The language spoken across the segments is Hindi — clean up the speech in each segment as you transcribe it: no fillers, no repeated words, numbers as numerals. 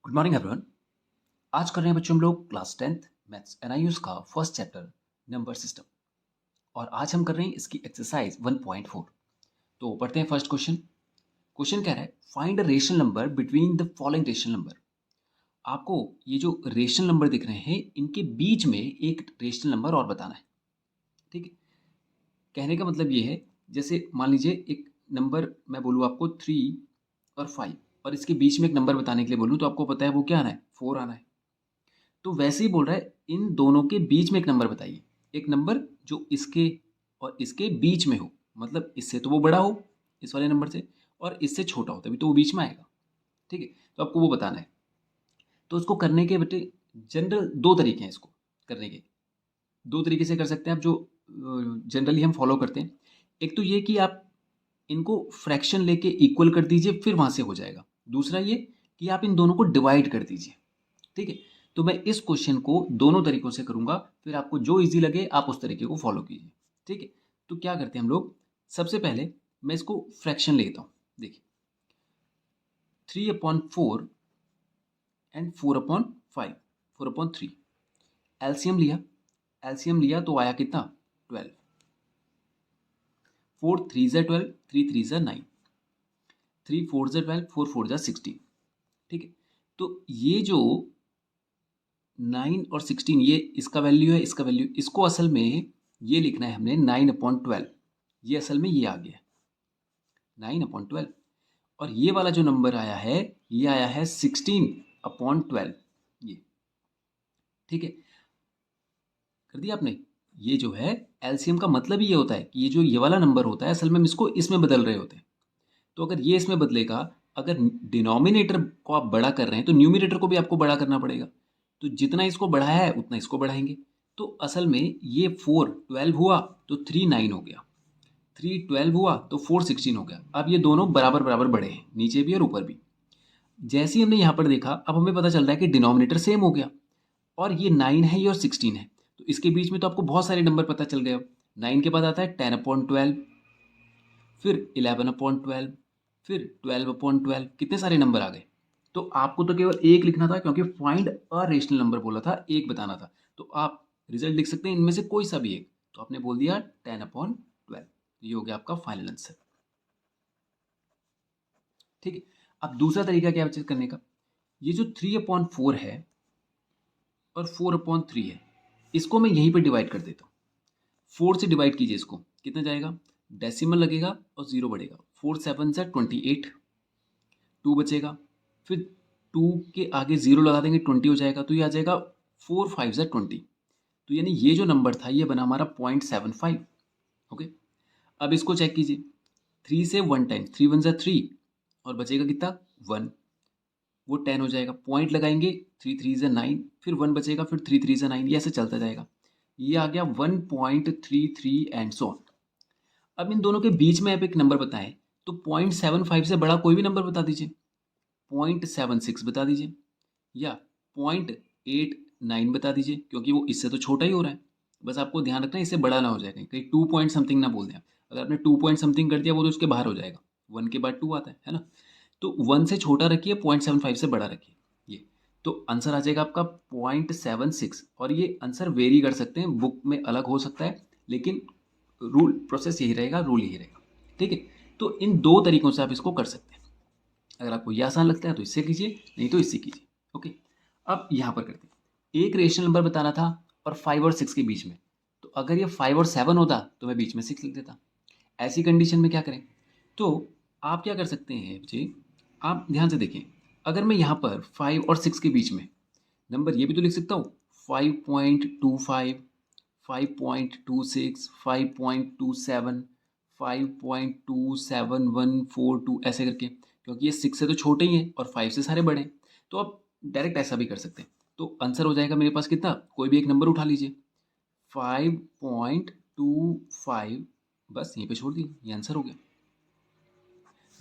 Good morning everyone. आज कर रहे हैं बच्चों हम लोग क्लास 10th मैथ्स एनआईयूएस का फर्स्ट चैप्टर नंबर सिस्टम। और आज हम कर रहे हैं इसकी एक्सरसाइज 1.4। तो पढ़ते हैं फर्स्ट क्वेश्चन। क्वेश्चन कह रहा है find a rational number between the following rational number. आपको ये जो रेशनल नंबर दिख रहे हैं इनके बीच में एक रेशनल नंबर और बताना है। ठीक है, कहने का मतलब ये है जैसे मान लीजिए एक नंबर मैं बोलूँ आपको 3 और 5 और इसके बीच में एक नंबर बताने के लिए बोलूँ तो आपको पता है वो क्या आना है, 4 आना है। तो वैसे ही बोल रहा है इन दोनों के बीच में एक नंबर बताइए, एक नंबर जो इसके और इसके बीच में हो, मतलब इससे तो वो बड़ा हो इस वाले नंबर से और इससे छोटा हो तभी तो वो बीच में आएगा। ठीक है, तो आपको वो बताना है। तो उसको करने के बेटे जनरल दो तरीके हैं इसको करने के। दो तरीके से कर सकते हैं आप जो जनरली हम फॉलो करते हैं। एक तो ये कि आप इनको फ्रैक्शन लेके इक्वल कर दीजिए फिर वहां से हो जाएगा। दूसरा ये कि आप इन दोनों को डिवाइड कर दीजिए। ठीक है, तो मैं इस क्वेश्चन को दोनों तरीकों से करूंगा, फिर आपको जो इजी लगे आप उस तरीके को फॉलो कीजिए। ठीक है, तो क्या करते हैं हम लोग, सबसे पहले मैं इसको फ्रैक्शन लेता हूं। देखिए 3/4 एंड 4/5, 4/3 एलसीएम लिया। एलसीएम लिया तो आया कितना, 12। 4 3 ज़ा 12, 3 3 ज़ा 9, 3 4 ज़ा 12, 4 4 ज़ा 16। ठीक है, तो ये जो 9 और 16 ये इसका वैल्यू है, इसका वैल्यू, इसको असल में ये लिखना है हमने 9/12। ये असल में ये आ गया 9/12 और ये वाला जो नंबर आया है ये आया है 16/12। ये ठीक है, कर दिया आपने। ये जो है एलसीएम का मतलब ही ये होता है कि ये जो ये वाला नंबर होता है असल में हम इसको इसमें बदल रहे होते हैं। तो अगर ये इसमें बदलेगा, अगर डिनोमिनेटर को आप बड़ा कर रहे हैं तो न्यूमिनेटर को भी आपको बड़ा करना पड़ेगा। तो जितना इसको बढ़ाया है उतना इसको बढ़ाएंगे। तो असल में ये 4 12 हुआ तो 3 9 हो गया, 3 12 हुआ तो 4 16 हो गया। अब ये दोनों बराबर बराबर बढ़े हैं, नीचे भी और ऊपर भी। जैसे ही हमने यहाँ पर देखा अब हमें पता चल रहा है कि डिनोमिनेटर सेम हो गया और ये 9 है ये और 16 है। तो इसके बीच में तो आपको बहुत सारे नंबर पता चल गए। अब 9 के बाद आता है 10/12, फिर 11/12, फिर 12/12। कितने सारे नंबर आ गए। तो आपको तो केवल एक लिखना था क्योंकि फाइंड अ रेशनल नंबर बोला था, एक बताना था। तो आप रिजल्ट लिख सकते हैं इनमें से कोई सा भी एक। तो आपने बोल दिया 10/12। ये हो गया आपका फाइनल आंसर। ठीक है, अब दूसरा तरीका क्या है करने का। ये जो 3/4 है और 4/3 है इसको मैं यहीं पर डिवाइड कर देता हूँ। 4 से डिवाइड कीजिए इसको, कितना जाएगा, डेसिमल लगेगा और जीरो बढ़ेगा। 4 7 सा 28, 2 बचेगा, फिर 2 के आगे जीरो लगा देंगे 20 हो जाएगा। तो ये आ जाएगा 4 5 सा 20। तो यानी ये जो नंबर था ये बना हमारा 0.75। ओके, अब इसको चेक कीजिए। 3 से 1 टाइम, 3 1 सा 3 और बचेगा कितना, 1। वो 10 हो जाएगा, पॉइंट लगाएंगे, 3 3 सा 9, फिर 1 बचेगा, फिर 3 3 सा 9, ये ऐसे चलता जाएगा। ये आ गया 1.33 एंड सो ऑन। अब इन दोनों के बीच में आप एक नंबर बताएं तो 0.75 से बड़ा कोई भी नंबर बता दीजिए। 0.76 बता दीजिए या 0.89 बता दीजिए, क्योंकि वो इससे तो छोटा ही हो रहा है। बस आपको ध्यान रखना है इससे बड़ा ना हो जाए, कहीं 2 पॉइंट समथिंग ना बोल दें आप। अगर आपने 2 पॉइंट समथिंग कर दिया वो तो उसके बाहर हो जाएगा। 1 के बाद 2 आता है ना। तो 1 से छोटा रखिए, 0.75 से बड़ा रखिए। ये तो आंसर आ जाएगा आपका 0.76। और ये आंसर वेरी कर सकते हैं, बुक में अलग हो सकता है, लेकिन रूल प्रोसेस यही रहेगा, रूल यही रहेगा। ठीक है, तो इन दो तरीकों से आप इसको कर सकते हैं। अगर आपको ये आसान लगता है तो इससे कीजिए, नहीं तो इससे कीजिए। ओके, अब यहाँ पर करते हैं, एक रेशनल नंबर बताना था और 5 और 6 के बीच में। तो अगर ये 5 और 7 होता तो मैं बीच में 6 लिख देता। ऐसी कंडीशन में क्या करें, तो आप क्या कर सकते हैं बच्चे, आप ध्यान से देखें। अगर मैं यहाँ पर 5 और 6 के बीच में नंबर ये भी तो लिख सकता हूँ, 5.25, 5.26, 5.27, 5.27142 ऐसे करके, क्योंकि ये 6 से तो छोटे ही हैं और 5 से सारे बड़े हैं। तो आप डायरेक्ट ऐसा भी कर सकते हैं। तो आंसर हो जाएगा मेरे पास कितना, कोई भी एक नंबर उठा लीजिए, 5.25, बस यहीं पे छोड़ दिए, ये आंसर हो गया।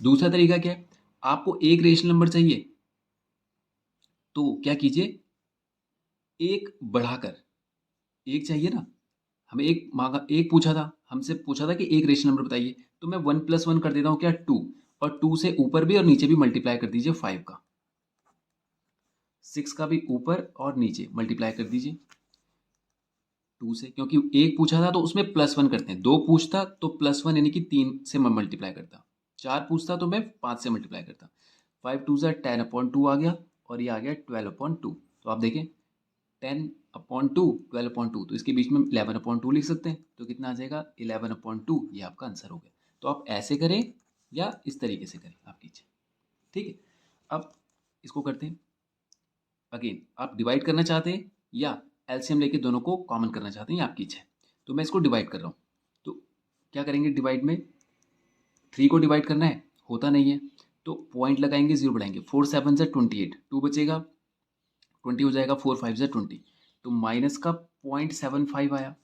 दूसरा तरीका क्या है, आपको एक रेशनल नंबर चाहिए तो क्या कीजिए, एक बढ़ाकर, एक चाहिए ना, हमें एक मांगा, एक पूछा था, हमसे पूछा था कि एक रेशनल नंबर बताइए, तो मैं 1 + 1 कर देता हूँ क्या, 2, और 2 से ऊपर भी और नीचे भी मल्टीप्लाई कर दीजिए 5 का। 6 का भी ऊपर और नीचे मल्टीप्लाई कर दीजिए 2 से, क्योंकि एक पूछा था तो उसमें +1 करते हैं, 2 पूछता तो +1 यानी कि 3 से मैं मल्टीप्लाई करता, 4 पूछता तो मैं 5 से मल्टीप्लाई करता। 5 2 ज़ा 10/2 आ गया और ये आ गया 12/2। तो आप देखें 10/2 12/2, तो इसके बीच में 11/2 लिख सकते हैं, तो कितना आ जाएगा 11/2, ये आपका आंसर हो गया। तो आप ऐसे करें या इस तरीके से करें, आपकी इच्छा। ठीक है, अब इसको करते हैं। अगेन आप डिवाइड करना चाहते हैं या एलसीएम लेके दोनों को कॉमन करना चाहते हैं, ये आपकी इच्छा है। तो मैं इसको डिवाइड कर रहा हूँ, तो क्या करेंगे डिवाइड में 3 को डिवाइड करना है, होता नहीं है, तो पॉइंट लगाएंगे, 0 बढ़ाएंगे, 4 7 ज़ा 28, 2 बचेगा, 20 हो जाएगा, 4 5 ज़ा 20, तो माइनस का 0.75 आया।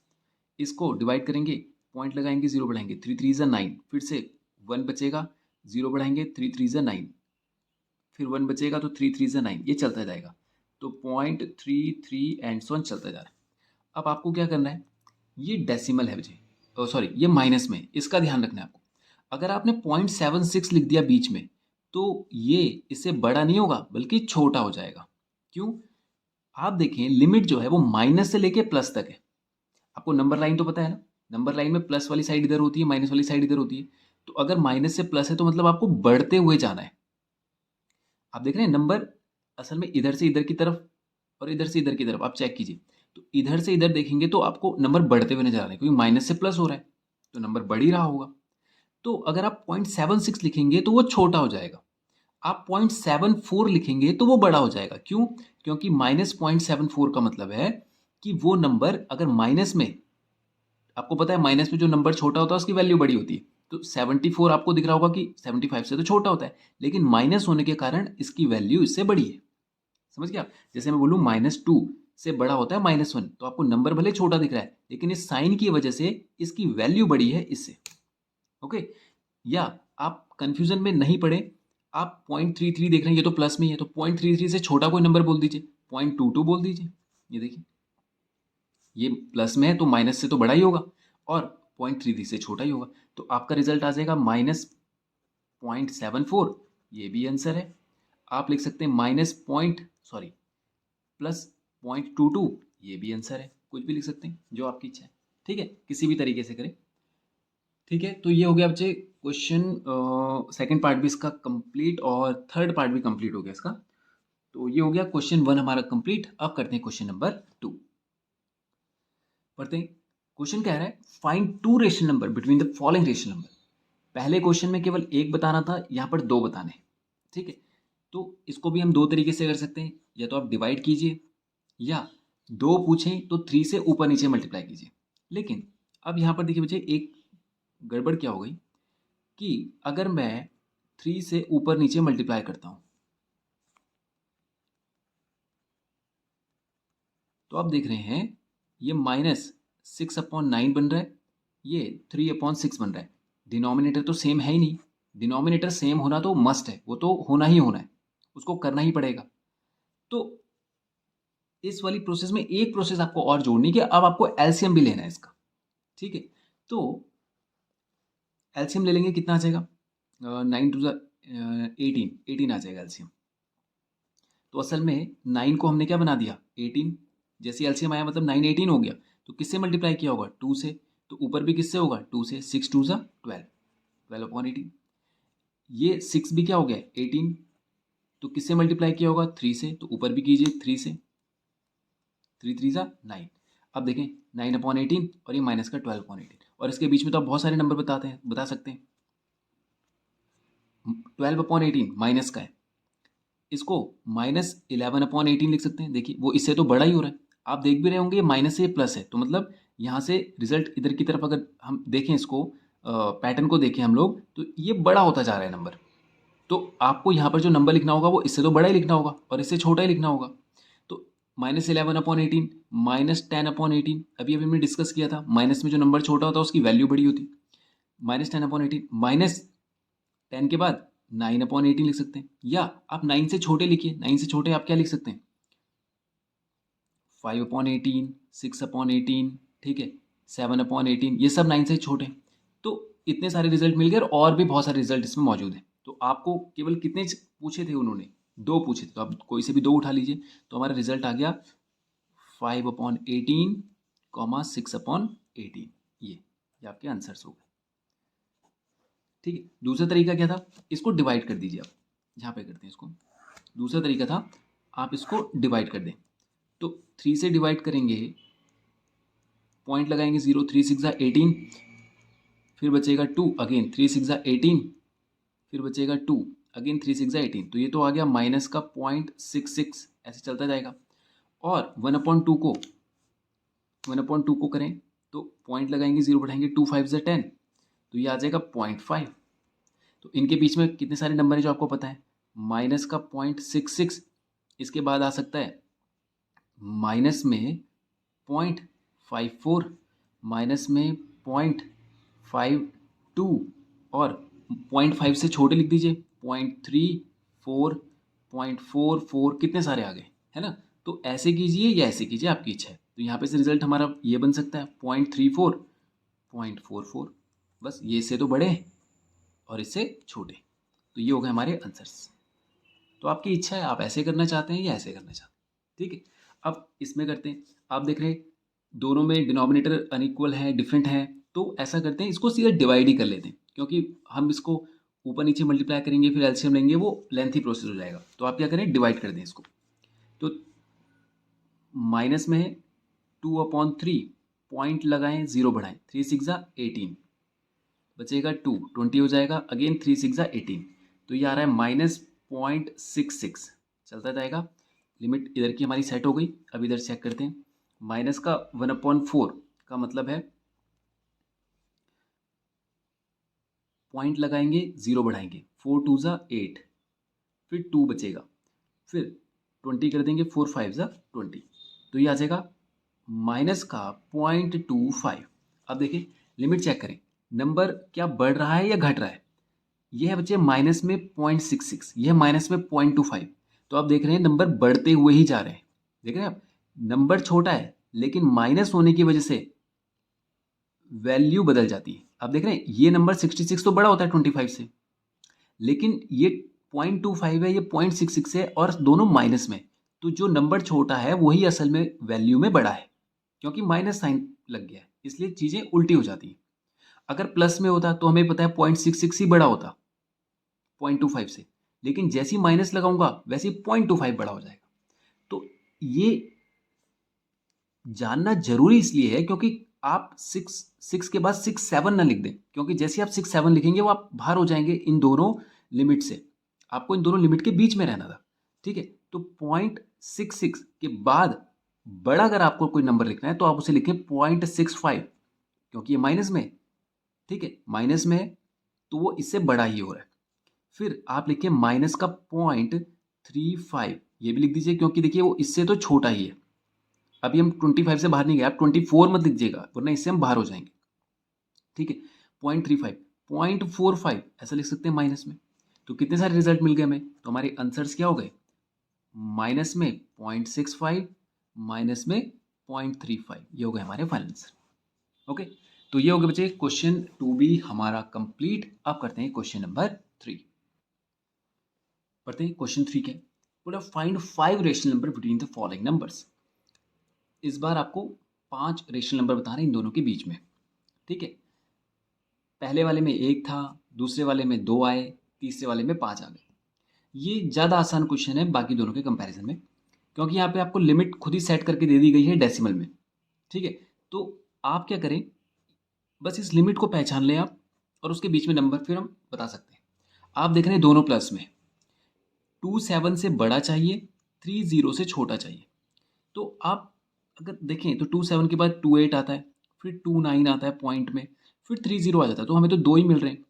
इसको डिवाइड करेंगे, पॉइंट लगाएंगे, 0 बढ़ाएंगे, 3 3 ज़ा 9, फिर से 1 बचेगा, 0 बढ़ाएंगे, 3 3 ज़ा 9, फिर 1 बचेगा तो 3 3 ज़ा 9, ये चलता जाएगा, तो 0.33 एंड सो ऑन चलता जा रहा है। अब आपको क्या करना है, ये डेसिमल है मुझे, सॉरी ये माइनस में, इसका ध्यान रखना है आपको। अगर आपने 0.76 लिख दिया बीच में, तो ये इससे बड़ा नहीं होगा बल्कि छोटा हो जाएगा। क्यों? आप देखें लिमिट जो है वो माइनस से लेके प्लस तक है। आपको नंबर लाइन तो पता है ना, नंबर लाइन में प्लस वाली साइड इधर होती है, माइनस वाली साइड इधर होती है। तो अगर माइनस से प्लस है तो मतलब आपको बढ़ते हुए जाना है। आप देख रहे हैं नंबर असल में इधर से इधर की तरफ और इधर से इधर की तरफ, आप चेक कीजिए, तो इधर से इधर देखेंगे तो आपको नंबर बढ़ते हुए नजर आ रहे हैं, क्योंकि माइनस से प्लस हो रहा है तो नंबर बढ़ ही रहा होगा। तो अगर आप 0.76 लिखेंगे तो वो छोटा हो जाएगा, आप 0.74 लिखेंगे तो वो बड़ा हो जाएगा। क्यों? क्योंकि -0.74 का मतलब है कि वो नंबर अगर माइनस में, आपको पता है माइनस में जो नंबर छोटा होता है उसकी वैल्यू बड़ी होती है, तो 74 आपको दिख रहा होगा कि 75 से तो छोटा होता है, लेकिन माइनस होने के कारण इसकी वैल्यू इससे बड़ी है। समझ गया? जैसे मैं बोलूँ -2 से बड़ा होता है -1, तो आपको नंबर भले छोटा दिख रहा है लेकिन इस साइन की वजह से इसकी वैल्यू बड़ी है इससे। ओके, या आप कंफ्यूजन में नहीं पड़े, आप 0.33 देख रहे हैं, ये तो प्लस में ही है, तो 0.33 से छोटा कोई नंबर बोल दीजिए, 0.22 बोल दीजिए। ये देखिए ये प्लस में है तो माइनस से तो बड़ा ही होगा और 0.33 से छोटा ही होगा, तो आपका रिजल्ट आ जाएगा -0.74, ये भी आंसर है। आप लिख सकते हैं +0.22, ये भी आंसर है, कुछ भी लिख सकते हैं जो आपकी इच्छा है। ठीक है, किसी भी तरीके से करें। ठीक है, तो ये हो गया बच्चे क्वेश्चन, सेकंड पार्ट भी इसका कंप्लीट और थर्ड पार्ट भी कंप्लीट हो गया इसका। तो ये हो गया क्वेश्चन 1 हमारा कंप्लीट। अब करते हैं क्वेश्चन नंबर 2, पढ़ते हैं। क्वेश्चन कह रहा है find 2 rational number between the following rational number. पहले क्वेश्चन में केवल एक बताना था, यहाँ पर 2 बताने। ठीक है, तो इसको भी हम 2 तरीके से कर सकते हैं, या तो आप डिवाइड कीजिए या 2 पूछें तो 3 से ऊपर नीचे मल्टीप्लाई कीजिए। लेकिन अब यहाँ पर देखिए बच्चे एक गड़बड़ क्या हो गई कि अगर मैं 3 से ऊपर नीचे मल्टीप्लाई करता हूँ तो आप देख रहे हैं ये -6/9 बन रहा है, ये 3/6 बन रहा है। डिनोमिनेटर तो सेम है ही नहीं, डिनोमिनेटर सेम होना तो मस्ट है, वो तो होना ही होना है, उसको करना ही पड़ेगा। तो इस वाली प्रोसेस में एक प्रोसेस आपको और जोड़नी है, अब आपको एलसीएम भी लेना है इसका। ठीक है, तो एलसीएम ले लेंगे, कितना आ जाएगा, 9 2 18 आ जाएगा एलसीएम। तो असल में 9 को हमने क्या बना दिया 18, जैसे एलसीएम आया मतलब 9 18 हो गया, तो किससे मल्टीप्लाई किया होगा 2 से, तो ऊपर भी किससे होगा 2 से, 6 2 ज़ा 12, 12/18। ये 6 भी क्या हो गया 18, तो किससे मल्टीप्लाई किया होगा 3 से, तो ऊपर भी कीजिए 3 से, 3 3 ज़ा 9। अब देखें 9/18 और ये माइनस का 12/18, और इसके बीच में तो आप बहुत सारे नंबर बता सकते हैं। 12/18 माइनस का है, इसको -11/18 लिख सकते हैं। देखिए वो इससे तो बड़ा ही हो रहा है, आप देख भी रहे होंगे ये माइनस से ये प्लस है, तो मतलब यहाँ से रिजल्ट इधर की तरफ अगर हम देखें इसको, पैटर्न को देखें हम लोग, तो ये बड़ा होता जा रहा है नंबर। तो आपको यहाँ पर जो नंबर लिखना होगा वो इससे तो बड़ा ही लिखना होगा और इससे छोटा ही लिखना होगा। तो -11/18 -10/18, अभी अभी हमने डिस्कस किया था, माइनस में जो नंबर छोटा होता है उसकी वैल्यू बड़ी होती। -10/18 -10 के बाद 9/18 लिख सकते हैं, या आप 9 से छोटे लिखिए, 9 से छोटे आप क्या लिख सकते हैं 5/18, 6/18, ठीक है 7/18, ये सब 9 से छोटे हैं। तो इतने सारे रिजल्ट मिल गए और भी बहुत सारे रिजल्ट इसमें मौजूद हैं। तो आपको केवल कितने पूछे थे उन्होंने, 2 पूछे थे, तो आप कोई से भी 2 उठा लीजिए, तो हमारा रिजल्ट आ गया 5/18, 6/18। ये आपके आंसर्स हो गए। ठीक है, दूसरा तरीका क्या था, इसको डिवाइड कर दीजिए आप, यहाँ पे करते हैं इसको। दूसरा तरीका था, आप इसको डिवाइड कर दें, तो 3 से डिवाइड करेंगे, पॉइंट लगाएंगे 0, 3 6 18, फिर बचेगा 2, अगेन 3 6 18, फिर बचेगा 2, अगेन 3 6 18, तो ये तो आ गया माइनस का 0.66, ऐसे चलता जाएगा। और 1/2 को करें तो पॉइंट लगाएंगे, 0 बढ़ाएंगे, 2 5 10, तो ये आ जाएगा 0.5। तो इनके बीच में कितने सारे नंबर है जो आपको पता है, माइनस का 0.66, इसके बाद आ सकता है माइनस में 0.54, माइनस में 0.52, और 0.5 से छोटे लिख दीजिए 0.34, 0.44, कितने सारे आ गए, है ना। तो ऐसे कीजिए या ऐसे कीजिए, आपकी इच्छा है। तो यहाँ पे से रिजल्ट हमारा ये बन सकता है 0.34, 0.44, बस ये इससे तो बड़े और इससे छोटे, तो ये हो गए हमारे आंसर्स। तो आपकी इच्छा है, आप ऐसे करना चाहते हैं या ऐसे करना चाहते हैं। ठीक है, अब इसमें करते हैं, आप देख रहे हैं दोनों में डिनोमिनेटर अनइक्वल है, डिफरेंट है, तो ऐसा करते हैं, इसको सीधा डिवाइड ही कर लेते हैं, क्योंकि हम इसको ऊपर नीचे मल्टीप्लाई करेंगे फिर एलसीएम लेंगे, वो लेंथी प्रोसेस हो जाएगा। तो आप क्या करें, डिवाइड कर दें इसको। तो माइनस में है 2/3, पॉइंट लगाएं, 0 बढ़ाएं, 3 6 18, बचेगा 2, 20 हो जाएगा, अगेन 3 6 18, तो ये आ रहा है -0.66, चलता जाएगा। लिमिट इधर की हमारी सेट हो गई। अब इधर चेक करते हैं, माइनस का 1/4 का मतलब है, पॉइंट लगाएंगे, 0 बढ़ाएंगे, 4 2 8, फिर 2 बचेगा, फिर 20 कर देंगे, 4 5 20, तो ये आ जाएगा माइनस का 0.25। अब देखिए लिमिट चेक करें, नंबर क्या बढ़ रहा है या घट रहा है। ये है बच्चे माइनस में 0.66, यह माइनस में 0.25, तो आप देख रहे हैं नंबर बढ़ते हुए ही जा रहे हैं। देख रहे हैं आप, नंबर छोटा है लेकिन माइनस होने की वजह से वैल्यू बदल जाती है। आप देख रहे हैं ये नंबर 66 तो बड़ा होता है 25 से, लेकिन ये 0.25 है, ये 0.66 है, और दोनों माइनस में, तो जो नंबर छोटा है वही असल में वैल्यू में बड़ा है, क्योंकि माइनस साइन लग गया है, इसलिए चीजें उल्टी हो जाती हैं। अगर प्लस में होता तो हमें पता है 0.66 ही बड़ा होता 0.25 से, लेकिन जैसे ही माइनस लगाऊंगा वैसे ही 0.25 बड़ा हो जाएगा। तो ये जानना जरूरी इसलिए है क्योंकि आप 6 के बाद 6 7 ना लिख दें, क्योंकि जैसे आप 6 7 लिखेंगे वो आप बाहर हो जाएंगे इन दोनों लिमिट से। आपको इन दोनों लिमिट के बीच में रहना था। ठीक है, तो 0.66 के बाद बड़ा अगर आपको कोई नंबर लिखना है तो आप उसे लिखें 0.65, क्योंकि ये माइनस में है। ठीक है, माइनस में है तो वो इससे बड़ा ही हो रहा है। फिर आप लिखिए माइनस का 0.35, ये भी लिख दीजिए, क्योंकि देखिए वो इससे तो छोटा ही है। अभी हम 25 से बाहर नहीं गए, आप 24 मत लिखिएगा वरना इससे हम बाहर हो जाएंगे। ठीक है, 0.35, 0.45 ऐसा लिख सकते हैं माइनस में। तो कितने सारे रिजल्ट मिल गए हमें, तो हमारे आंसर्स क्या हो गए, माइनस में 0.65, माइनस में 0.35, ये हो गए हमारे फाइनल आंसर। ओके, तो ये हो गया बच्चे क्वेश्चन 2B हमारा कंप्लीट। अब करते हैं क्वेश्चन नंबर 3। पढ़ते हैं क्वेश्चन 3 के, बोला find 5 rational number between the following numbers. इस बार आपको 5 रेशनल नंबर बता रहे हैं इन दोनों के बीच में। ठीक है, पहले वाले में 1 था, दूसरे वाले में 2 आए, तीसरे वाले में 5 आ गए। ये ज़्यादा आसान क्वेश्चन है बाकी दोनों के कंपैरिजन में, क्योंकि यहाँ पे आपको लिमिट खुद ही सेट करके दे दी गई है डेसिमल में। ठीक है, तो आप क्या करें, बस इस लिमिट को पहचान लें आप, और उसके बीच में नंबर फिर हम बता सकते हैं। आप देख रहे हैं दोनों प्लस में, 2 7 से बड़ा चाहिए, 3 0 से छोटा चाहिए। तो आप अगर देखें तो 2 7 के बाद 2 8 आता है, फिर 2 9 आता है पॉइंट में, फिर 3 0 आ जाता है, तो हमें तो 2 ही मिल रहे हैं।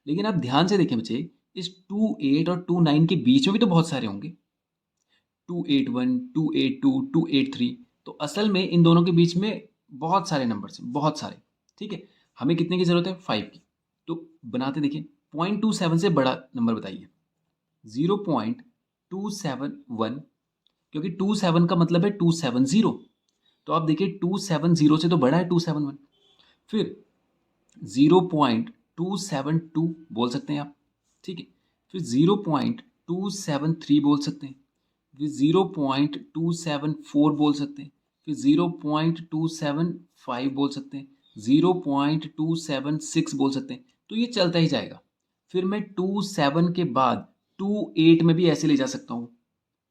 लेकिन आप ध्यान से देखें बच्चे, इस 2 8 और 2 9 के बीच में भी तो बहुत सारे होंगे, 2 8 1, 2 8 2, 2 8 3, तो असल में इन दोनों के बीच में बहुत सारे नंबर्स हैं, बहुत सारे। ठीक है, हमें कितने की जरूरत है, 5 की। तो बनाते देखिए, 0.27 से बड़ा नंबर बताइए, 0.271, क्योंकि 27 का मतलब है 270, तो आप देखिए 270 से तो बड़ा है 271। फिर 0.272 बोल सकते हैं आप। ठीक है, फिर 0.273 बोल सकते हैं, फिर 0.274 बोल सकते हैं, फिर 0.275 बोल सकते हैं, 0.276 बोल सकते हैं। तो ये चलता ही जाएगा। फिर मैं 27 के बाद 28 में भी ऐसे ले जा सकता हूँ,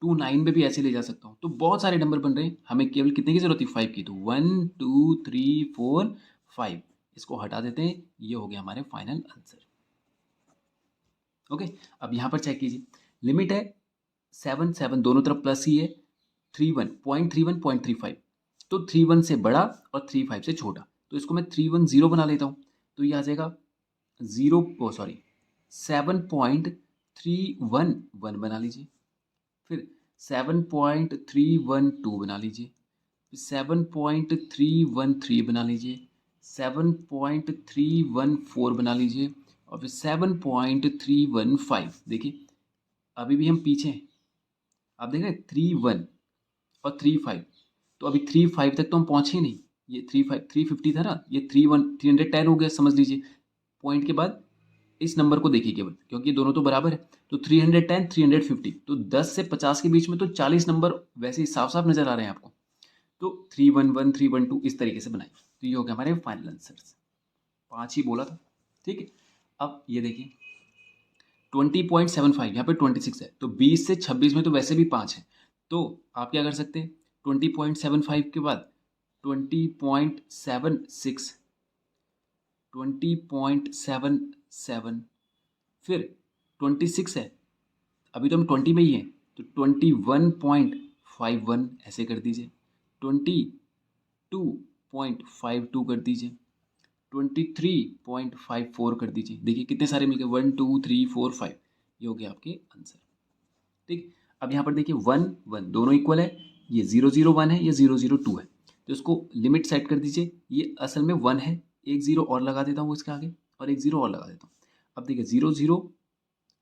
29 में भी ऐसे ले जा सकता हूँ। तो बहुत सारे नंबर बन रहे हैं, हमें केवल कितने की जरूरत है? 5 की। तो 1 2 3 4 5, इसको हटा देते हैं। ये हो गया हमारे फाइनल आंसर। ओके, अब यहाँ पर चेक कीजिए, लिमिट है 7 7, दोनों तरफ प्लस ही है, 31 0.31 0.35, तो 31 से बड़ा और 35 से छोटा, तो इसको मैं 310 बना लेता हूँ। तो ये आ जाएगा 7.311 बना लीजिए, फिर 7.312 बना लीजिए, 7.313 बना लीजिए, 7.314 बना लीजिए, और फिर 7.315। देखिए अभी भी हम पीछे हैं, आप देख रहे हैं 31 और 35, तो अभी 35 तक तो हम पहुंचे ही नहीं। ये 350 था ना, ये 310 हो गया समझ लीजिए। पॉइंट के बाद इस नंबर को देखिए केवल, क्योंकि दोनों तो बराबर है। तो 310 350, तो 10 से 50 के बीच में तो 40 नंबर वैसे ही साफ साफ नजर आ रहे हैं आपको। तो 311 312 इस तरीके से बनाइए। तो ये हो गया हमारे फाइनल आंसर्स। 5 ही बोला था, ठीक है। अब ये देखिए 20.75, यहाँ पे 26 है, तो 20 से 26 में तो वैसे भी 5 है। तो आप क्या कर सकते हैं, 20.75 के बाद 20.76, 20.77, फिर 26 है, अभी तो हम 20 में ही हैं, तो 21.51 ऐसे कर दीजिए, 22.52 कर दीजिए, 23.54 कर दीजिए। देखिए कितने सारे मिल गए, 1 2 3 4 5, ये हो गया आपके आंसर। ठीक, अब यहाँ पर देखिए 1 1 दोनों इक्वल है, ये 0 0 1 है, ये 0 0 2 है, तो इसको लिमिट सेट कर दीजिए। ये असल में 1 है, एक 0 और लगा देता हूँ इसके आगे, और एक 0 और लगा देता हूँ। अब देखिए 0 0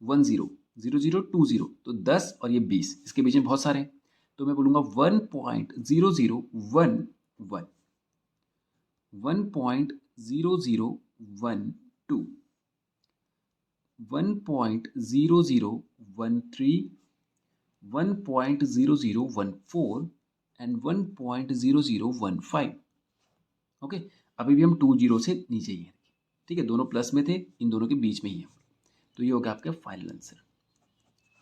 1 0 0 0 2 0, तो 10 और ये 20, इसके बीच में बहुत सारे हैं, तो मैं बोलूँगा 1.0011 1.0012, 1.0013, 1.0014 एंड 1.0015। ओके, अभी भी हम 20 से नीचे ही हैं, ठीक है, दोनों प्लस में थे, इन दोनों के बीच में ही है। तो ये हो गया आपका फाइनल आंसर।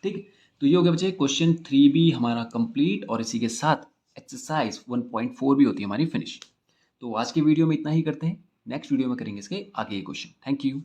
ठीक, तो ये हो गया बच्चे क्वेश्चन 3 भी हमारा कंप्लीट, और इसी के साथ एक्सरसाइज 1.4 भी होती है हमारी फिनिश। तो आज के वीडियो में इतना ही करते हैं, नेक्स्ट वीडियो में करेंगे इसके आगे क्वेश्चन। Thank you.